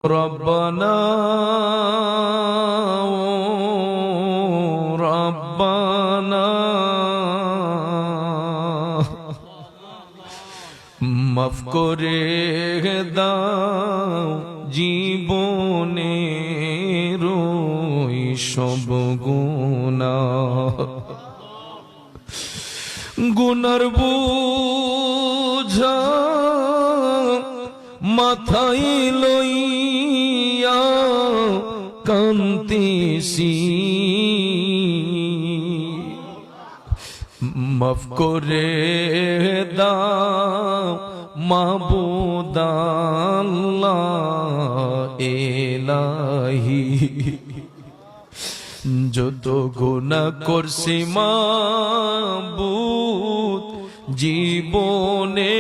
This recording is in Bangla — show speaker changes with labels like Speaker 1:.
Speaker 1: রব্বানা রব্বানা মাফ করে দাও জীবনের সব গুনাহ, গুনার বোঝা মাথায় লইয়া কান্তিছি, মাফ করে দাও মাবুদ আল্লাহ ইলাহি। যত গুনাহ করছি মাবুদ জীবনে